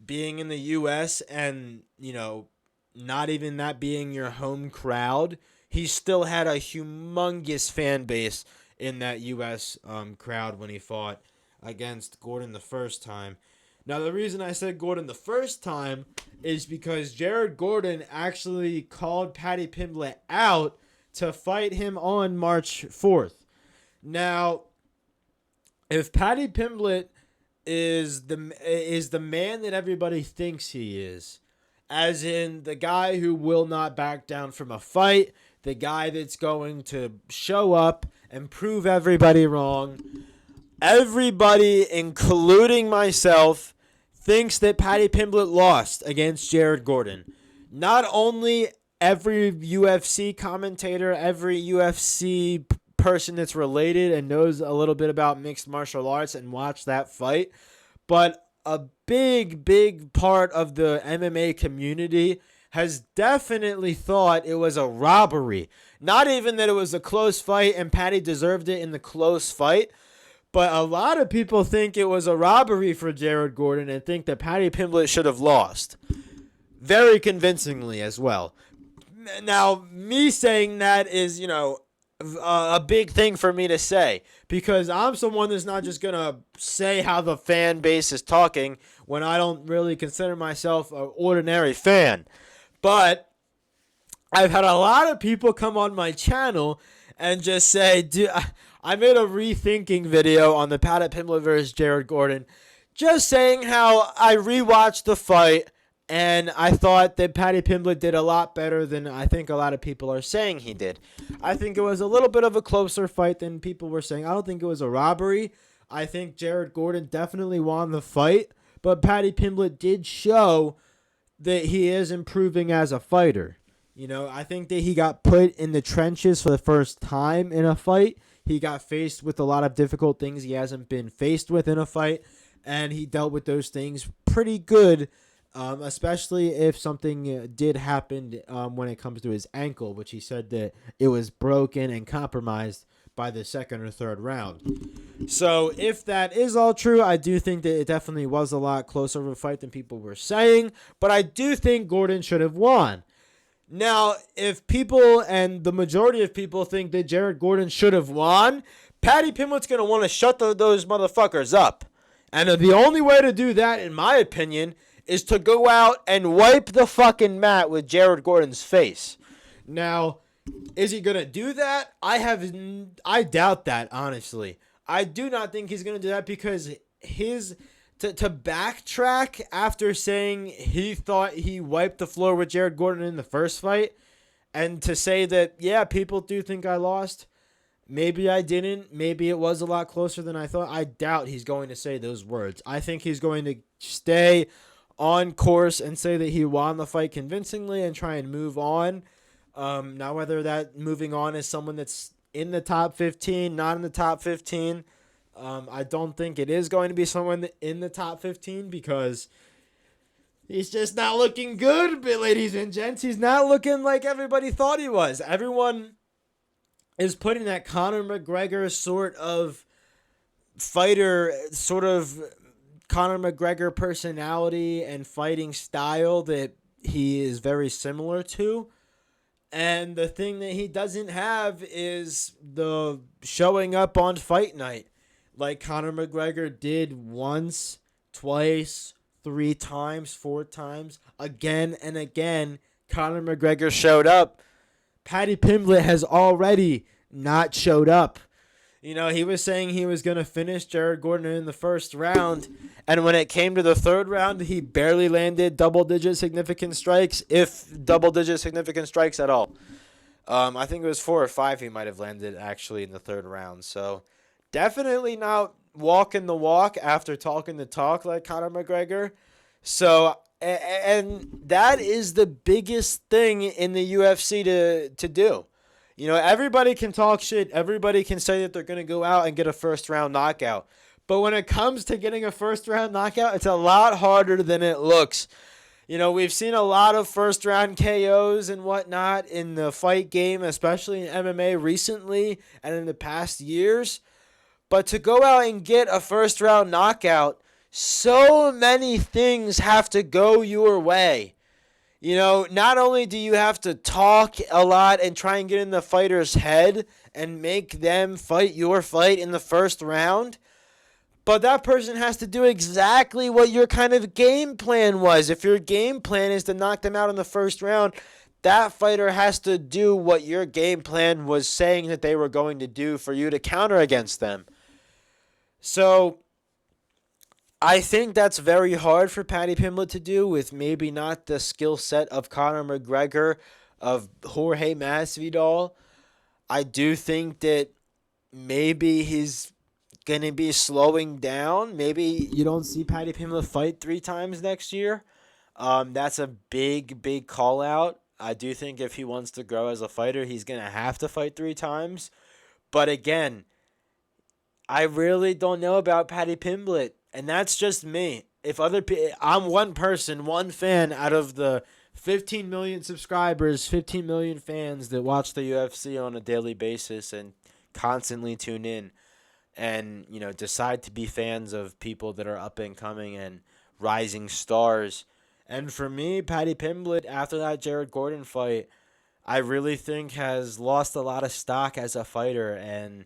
being in the U.S. and, you know, not even that being your home crowd, he still had a humongous fan base in that U.S. crowd when he fought against Gordon the first time. Now, the reason I said Gordon the first time is because Jared Gordon actually called Paddy Pimblett out to fight him on March 4th. Now, if Paddy Pimblett is the man that everybody thinks he is, as in the guy who will not back down from a fight, the guy that's going to show up and prove everybody wrong, everybody, including myself, thinks that Paddy Pimblett lost against Jared Gordon. Not only every UFC commentator, every UFC person that's related and knows a little bit about mixed martial arts and watched that fight, but a big part of the MMA community has definitely thought it was a robbery. Not even that it was a close fight and Paddy deserved it in the close fight, but a lot of people think it was a robbery for Jared Gordon and think that Paddy Pimblett should have lost. Very convincingly as well. Now, me saying that is, you know, a big thing for me to say, because I'm someone that's not just going to say how the fan base is talking when I don't really consider myself an ordinary fan. But I've had a lot of people come on my channel and just say, dude, I made a rethinking video on the Paddy Pimblett versus Jared Gordon, just saying how I rewatched the fight and I thought that Paddy Pimblett did a lot better than I think a lot of people are saying he did. I think it was a little bit of a closer fight than people were saying. I don't think it was a robbery. I think Jared Gordon definitely won the fight, but Paddy Pimblett did show that he is improving as a fighter. You know, I think that he got put in the trenches for the first time in a fight. He got faced with a lot of difficult things he hasn't been faced with in a fight, and he dealt with those things pretty good, especially if something did happen when it comes to his ankle, which he said that it was broken and compromised by the second or third round. So if that is all true, I do think that it definitely was a lot closer of a fight than people were saying, but I do think Gordon should have won. Now, if people and the majority of people think that Jared Gordon should have won, Paddy Pimblett's going to want to shut those motherfuckers up. And the only way to do that, in my opinion, is to go out and wipe the fucking mat with Jared Gordon's face. Now, is he going to do that? I doubt that, honestly. I do not think he's going to do that because to backtrack after saying he thought he wiped the floor with Jared Gordon in the first fight and to say that, yeah, people do think I lost. Maybe I didn't. Maybe it was a lot closer than I thought. I doubt he's going to say those words. I think he's going to stay on course and say that he won the fight convincingly and try and move on. Now, whether that moving on is someone that's in the top 15, not in the top 15, I don't think it is going to be someone in the top 15 because he's just not looking good, ladies and gents. He's not looking like everybody thought he was. Everyone is putting that Conor McGregor sort of fighter, sort of Conor McGregor personality and fighting style that he is very similar to. And the thing that he doesn't have is the showing up on fight night like Conor McGregor did once, twice, 3 times, 4 times, again and again. Conor McGregor showed up. Paddy Pimblett has already not showed up. You know, he was saying he was going to finish Jared Gordon in the first round, and when it came to the third round, he barely landed double-digit significant strikes, if double-digit significant strikes at all. I think it was 4 or 5 he might have landed, actually, in the third round. So, definitely not walking the walk after talking the talk like Conor McGregor. So, and that is the biggest thing in the UFC to do. You know, everybody can talk shit. Everybody can say that they're going to go out and get a first-round knockout. But when it comes to getting a first-round knockout, it's a lot harder than it looks. You know, we've seen a lot of first-round KOs and whatnot in the fight game, especially in MMA recently and in the past years. But to go out and get a first-round knockout, so many things have to go your way. You know, not only do you have to talk a lot and try and get in the fighter's head and make them fight your fight in the first round, but that person has to do exactly what your kind of game plan was. If your game plan is to knock them out in the first round, that fighter has to do what your game plan was saying that they were going to do for you to counter against them. So I think that's very hard for Paddy Pimblett to do with maybe not the skill set of Conor McGregor, of Jorge Masvidal. I do think that maybe he's going to be slowing down. Maybe you don't see Paddy Pimblett fight 3 times next year. That's a big, big call out. I do think if he wants to grow as a fighter, he's going to have to fight 3 times. But again, I really don't know about Paddy Pimblett. And that's just me. I'm one person, one fan out of the 15 million subscribers, 15 million fans that watch the UFC on a daily basis and constantly tune in and, you know, decide to be fans of people that are up and coming and rising stars. And for me, Paddy Pimblett, after that Jared Gordon fight, I really think has lost a lot of stock as a fighter, and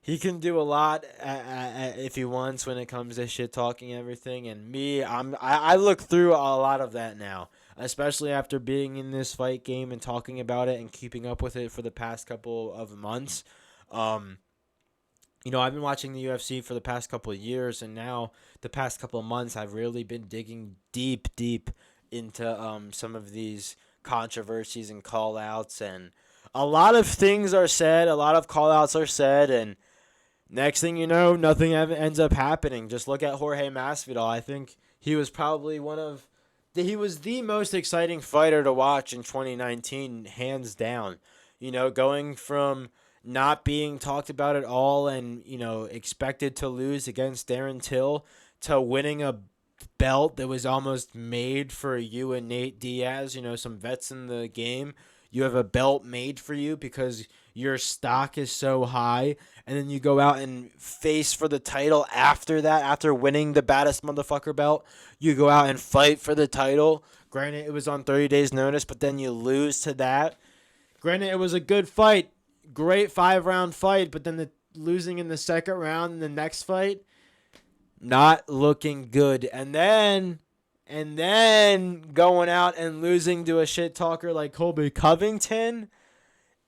he can do a lot if he wants when it comes to shit talking and everything. And me, I look through a lot of that now, especially after being in this fight game and talking about it and keeping up with it for the past couple of months. You know, I've been watching the UFC for the past couple of years, and now the past couple of months, I've really been digging deep into some of these controversies and call-outs, and a lot of things are said, a lot of call-outs are said, and next thing you know, nothing ends up happening. Just look at Jorge Masvidal. I think he was probably he was the most exciting fighter to watch in 2019, hands down. You know, going from not being talked about at all and, you know, expected to lose against Darren Till to winning a belt that was almost made for you and Nate Diaz, you know, some vets in the game. You have a belt made for you because your stock is so high, and then you go out and face for the title after that, after winning the baddest motherfucker belt. You go out and fight for the title. Granted, it was on 30 days notice, but then you lose to that. Granted, it was a good fight, great 5-round fight, but then losing in the second round in the next fight, not looking good. And then and then going out and losing to a shit talker like Colby Covington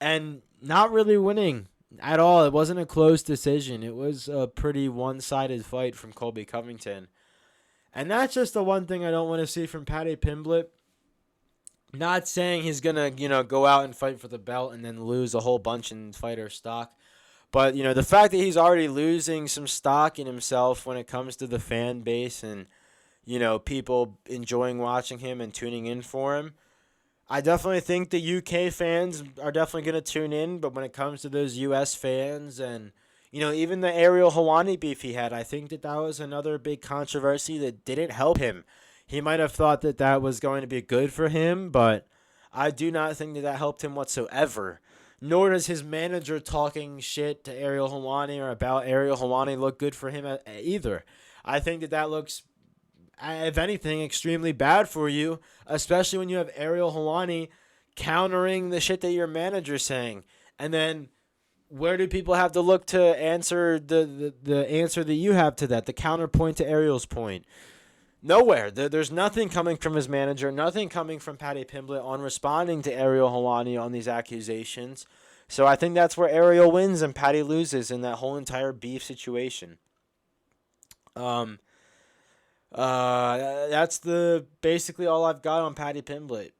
and not really winning at all. It wasn't a close decision. It was a pretty one-sided fight from Colby Covington. And that's just the one thing I don't want to see from Paddy Pimblett. Not saying he's going to, go out and fight for the belt and then lose a whole bunch in fighter stock. But, the fact that he's already losing some stock in himself when it comes to the fan base and, people enjoying watching him and tuning in for him, I definitely think the UK fans are definitely going to tune in. But when it comes to those US fans and, even the Ariel Helwani beef he had, I think that was another big controversy that didn't help him. He might have thought that that was going to be good for him, but I do not think that helped him whatsoever. Nor does his manager talking shit to Ariel Helwani or about Ariel Helwani look good for him either. I think that looks, if anything, extremely bad for you, especially when you have Ariel Helwani countering the shit that your manager's saying. And then where do people have to look to answer the answer that you have to that, the counterpoint to Ariel's point? Nowhere. There's nothing coming from his manager, nothing coming from Paddy Pimblett on responding to Ariel Helwani on these accusations. So I think that's where Ariel wins and Paddy loses in that whole entire beef situation. That's basically all I've got on Paddy Pimblett.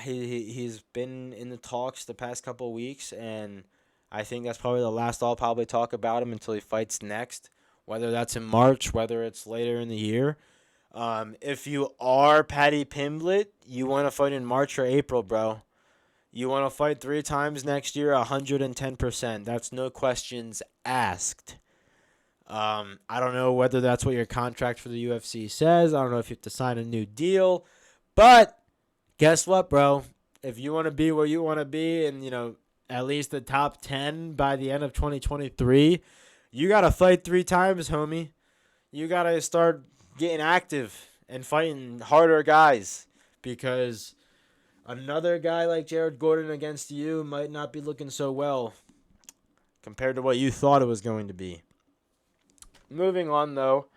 He's been in the talks the past couple of weeks, and I think that's probably the last I'll probably talk about him until he fights next, whether that's in March, whether it's later in the year. If you are Paddy Pimblett, you want to fight in March or April, bro. You want to fight 3 times next year, 110%. That's no questions asked. I don't know whether that's what your contract for the UFC says. I don't know if you have to sign a new deal. But guess what, bro? If you want to be where you want to be and, at least the top 10 by the end of 2023, you got to fight 3 times, homie. You got to start getting active and fighting harder guys, because another guy like Jared Gordon against you might not be looking so well compared to what you thought it was going to be. Moving on, though,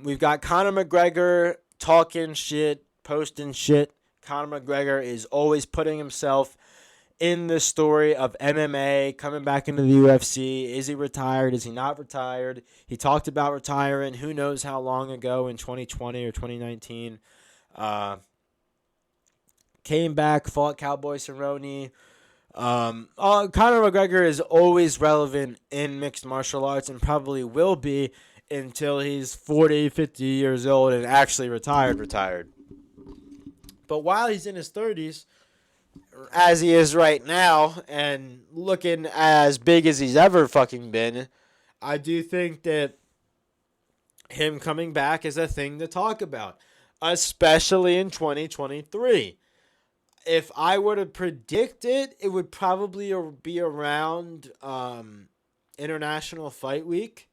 we've got Conor McGregor talking shit, posting shit. Conor McGregor is always putting himself in the story of MMA, coming back into the UFC. Is he retired? Is he not retired? He talked about retiring who knows how long ago, in 2020 or 2019. Came back, fought Cowboy Cerrone. Conor McGregor is always relevant in mixed martial arts and probably will be until he's 40, 50 years old and actually retired. But while he's in his 30s, as he is right now, and looking as big as he's ever fucking been, I do think that him coming back is a thing to talk about, especially in 2023. If I were to predict it, it would probably be around International Fight Week.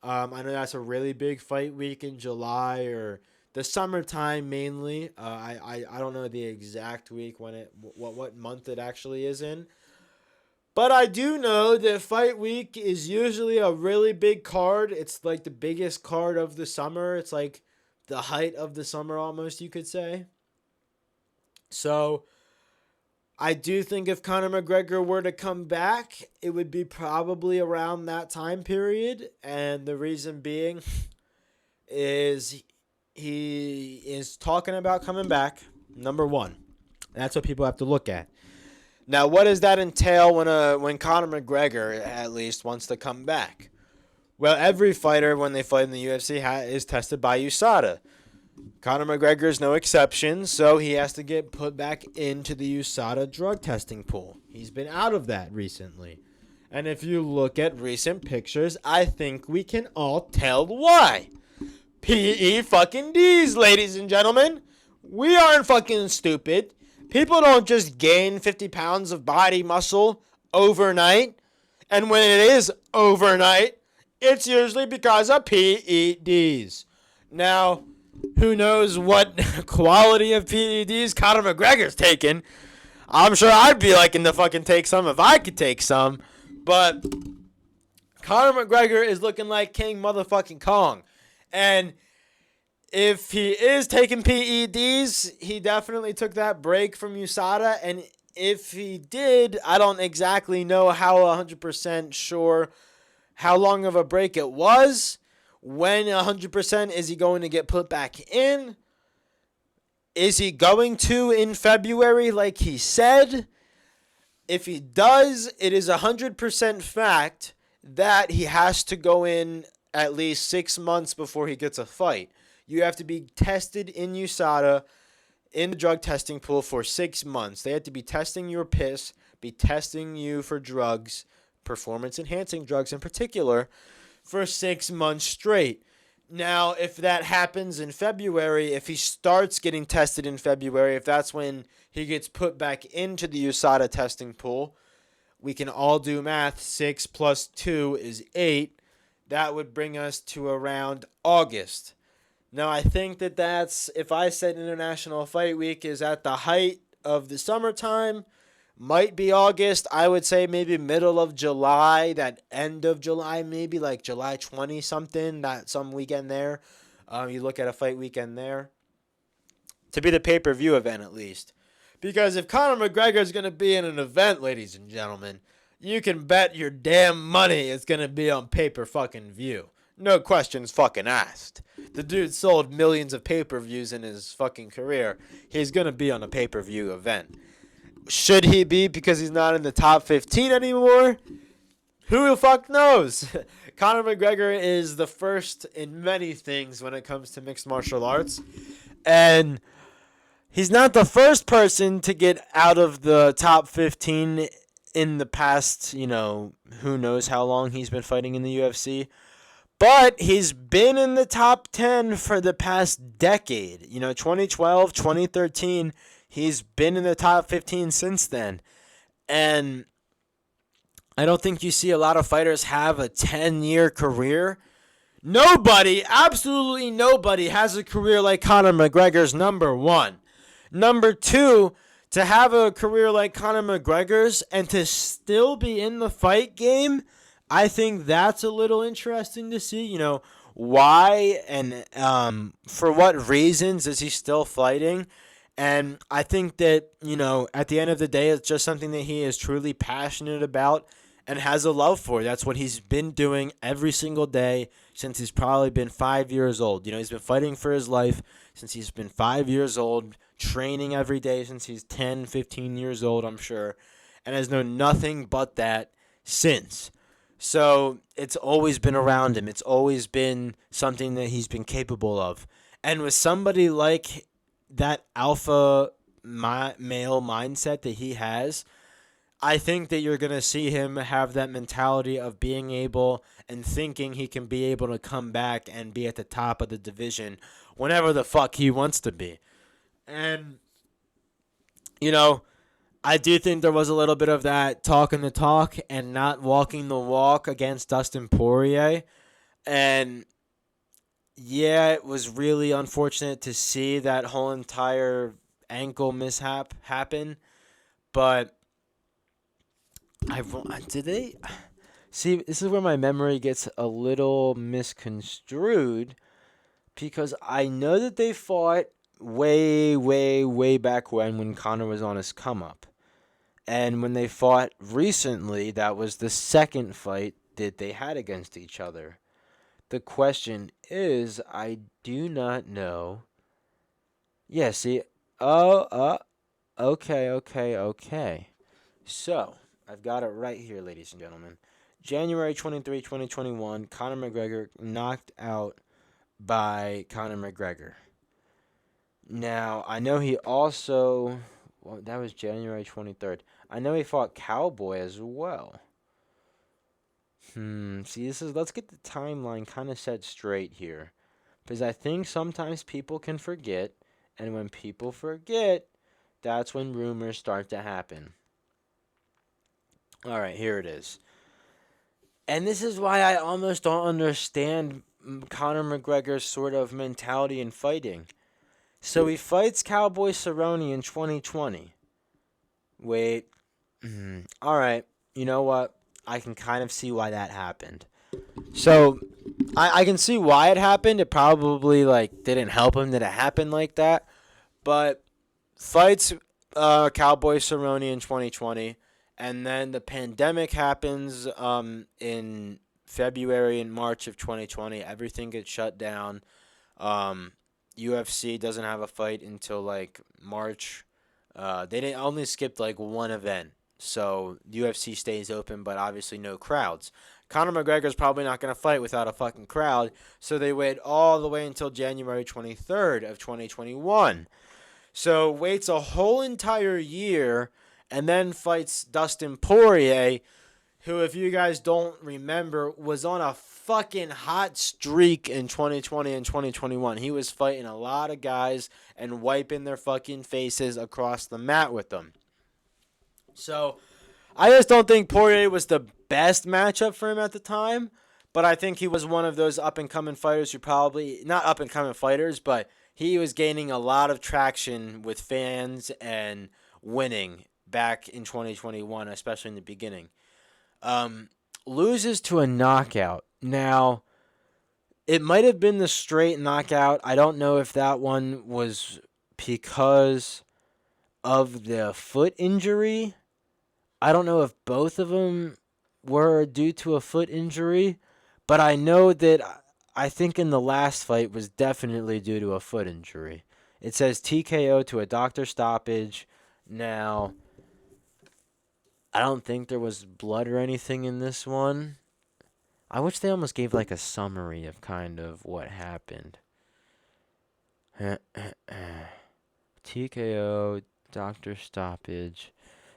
I know that's a really big fight week in July or the summertime mainly. I don't know the exact week what month it actually is in. But I do know that Fight Week is usually a really big card. It's like the biggest card of the summer. It's like the height of the summer almost, you could say. So I do think if Conor McGregor were to come back, it would be probably around that time period. And the reason being is he is talking about coming back, number one. That's what people have to look at. Now, what does that entail when Conor McGregor, at least, wants to come back? Well, every fighter, when they fight in the UFC, is tested by USADA. Conor McGregor is no exception, so he has to get put back into the USADA drug testing pool. He's been out of that recently. And if you look at recent pictures, I think we can all tell why. PE fucking Ds, ladies and gentlemen. We aren't fucking stupid. People don't just gain 50 pounds of body muscle overnight. And when it is overnight, it's usually because of PEDs. Now, who knows what quality of PEDs Conor McGregor's taking. I'm sure I'd be liking to fucking take some if I could take some. But Conor McGregor is looking like King motherfucking Kong. And If he is taking PEDs, he definitely took that break from USADA. And if he did, I don't exactly know how 100% sure how long of a break it was. When 100% is he going to get put back in? Is he going to in February like he said? If he does, it is 100% fact that he has to go in at least 6 months before he gets a fight. You have to be tested in USADA in the drug testing pool for 6 months. They have to be testing your piss, be testing you for drugs, performance enhancing drugs in particular, for 6 months straight. Now, if that happens in February, if he starts getting tested in February, if that's when he gets put back into the USADA testing pool, we can all do math. 6 plus 2 is 8. That would bring us to around August. Now, I think that's, if I said International Fight Week is at the height of the summertime, might be August. I would say maybe middle of July, that end of July, maybe like July 20 something, that some weekend there. You look at a fight weekend there. To be the pay-per-view event at least. Because if Conor McGregor is going to be in an event, ladies and gentlemen, you can bet your damn money it's going to be on pay-per-fucking-view. No questions fucking asked. The dude sold millions of pay-per-views in his fucking career. He's going to be on a pay-per-view event. Should he be because he's not in the top 15 anymore? Who the fuck knows? Conor McGregor is the first in many things when it comes to mixed martial arts. And he's not the first person to get out of the top 15 in the past, who knows how long he's been fighting in the UFC. But he's been in the top 10 for the past decade. 2012, 2013, he's been in the top 15 since then. And I don't think you see a lot of fighters have a 10-year career. Nobody, absolutely nobody, has a career like Conor McGregor's, number one. Number two, to have a career like Conor McGregor's and to still be in the fight game, I think that's a little interesting to see. Why and for what reasons is he still fighting? And I think that, at the end of the day, it's just something that he is truly passionate about and has a love for. That's what he's been doing every single day since he's probably been 5 years old. He's been fighting for his life since he's been 5 years old, training every day since he's 10, 15 years old, I'm sure, and has known nothing but that since. So it's always been around him. It's always been something that he's been capable of. And with somebody like that alpha male mindset that he has, I think that you're going to see him have that mentality of being able and thinking he can be able to come back and be at the top of the division whenever the fuck he wants to be. And, I do think there was a little bit of that talking the talk and not walking the walk against Dustin Poirier. And, yeah, it was really unfortunate to see that whole entire ankle mishap happen. But did they see? This is where my memory gets a little misconstrued, because I know that they fought way, way, way back when Conor was on his come up, and when they fought recently, that was the second fight that they had against each other. The question is, I do not know. Yeah, see, okay. So, I've got it right here, ladies and gentlemen. January 23, 2021, Conor McGregor knocked out by Conor McGregor. Now, I know he also... Well, that was January 23rd. I know he fought Cowboy as well. See, let's get the timeline kind of set straight here. Because I think sometimes people can forget, and when people forget, that's when rumors start to happen. All right, here it is. And this is why I almost don't understand Conor McGregor's sort of mentality in fighting. So he fights Cowboy Cerrone in 2020. Wait. All right, you know what? I can kind of see why that happened. So I can see why it happened. It probably like didn't help him that it happened like that. But fights Cowboy Cerrone in 2020, and then the pandemic happens in February and March of 2020. Everything gets shut down. UFC doesn't have a fight until like March. They didn't only skipped like one event, so UFC stays open, but obviously no crowds. Conor McGregor's probably not going to fight without a fucking crowd, so they wait all the way until January 23rd of 2021. So waits a whole entire year and then fights Dustin Poirier, who, if you guys don't remember, was on a fucking hot streak in 2020 and 2021. He was fighting a lot of guys and wiping their fucking faces across the mat with them. So I just don't think Poirier was the best matchup for him at the time, but I think he was one of those up-and-coming fighters who probably, not up-and-coming fighters, but he was gaining a lot of traction with fans and winning back in 2021, especially in the beginning. Loses to a knockout. Now, it might have been the straight knockout. I don't know if that one was because of the foot injury. I don't know if both of them were due to a foot injury, but I know that I think in the last fight was definitely due to a foot injury. It says TKO to a doctor stoppage. Now, I don't think there was blood or anything in this one. I wish they almost gave like a summary of kind of what happened. TKO, doctor stoppage.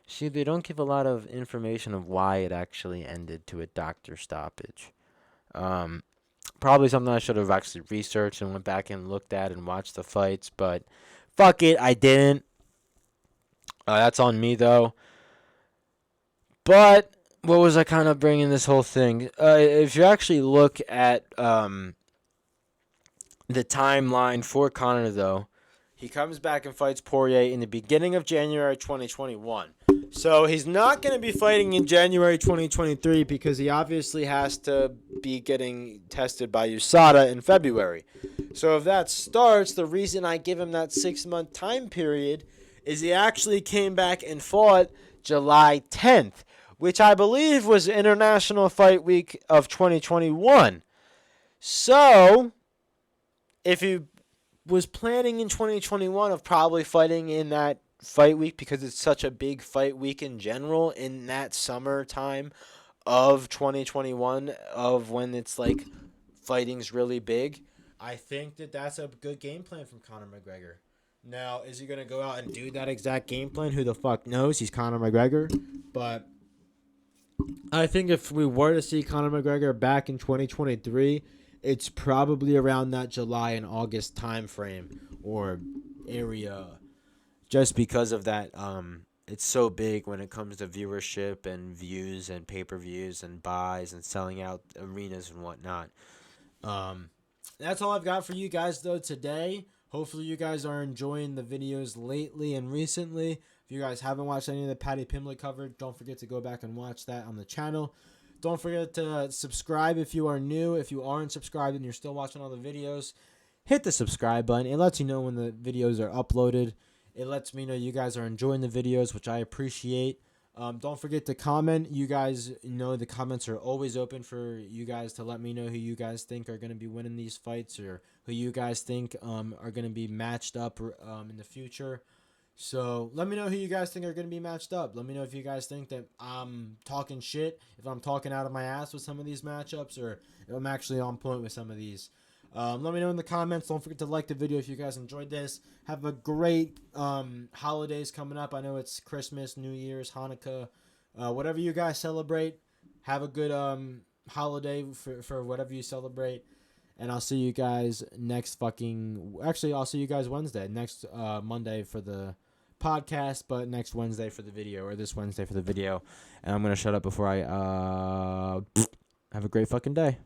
See, they don't give a lot of information of why it actually ended to a doctor stoppage. Probably something I should have actually researched and went back and looked at and watched the fights, but fuck it, I didn't. That's on me, though. But what was I kind of bringing this whole thing? If you actually look at the timeline for Conor, though, he comes back and fights Poirier in the beginning of January 2021. So he's not going to be fighting in January 2023 because he obviously has to be getting tested by USADA in February. So if that starts, the reason I give him that 6-month time period is he actually came back and fought July 10th, which I believe was International Fight Week of 2021. So if he was planning in 2021 of probably fighting in that fight week because it's such a big fight week in general in that summertime of 2021 of when it's like fighting's really big, I think that that's a good game plan from Conor McGregor. Now, is he going to go out and do that exact game plan? Who the fuck knows? He's Conor McGregor. But I think if we were to see Conor McGregor back in 2023, it's probably around that July and August time frame or area, just because of that. It's so big when it comes to viewership and views and pay-per-views and buys and selling out arenas and whatnot. That's all I've got for you guys, though, today. Hopefully you guys are enjoying the videos lately and recently. If you guys haven't watched any of the Paddy Pimblett coverage, don't forget to go back and watch that on the channel. Don't forget to subscribe if you are new. If you aren't subscribed and you're still watching all the videos, hit the subscribe button. It lets you know when the videos are uploaded. It lets me know you guys are enjoying the videos, which I appreciate. Don't forget to comment. You guys know the comments are always open for you guys to let me know who you guys think are going to be winning these fights or who you guys think are going to be matched up in the future. So let me know who you guys think are going to be matched up. Let me know if you guys think that I'm talking shit, if I'm talking out of my ass with some of these matchups, or if I'm actually on point with some of these. Let me know in the comments. Don't forget to like the video if you guys enjoyed this. Have a great holidays coming up. I know it's Christmas, New Year's, Hanukkah, whatever you guys celebrate. Have a good holiday for whatever you celebrate. And I'll see you guys next I'll see you guys Wednesday. Next Monday for the podcast, but next Wednesday for the video, or this Wednesday for the video. And I'm going to shut up before I have a great fucking day.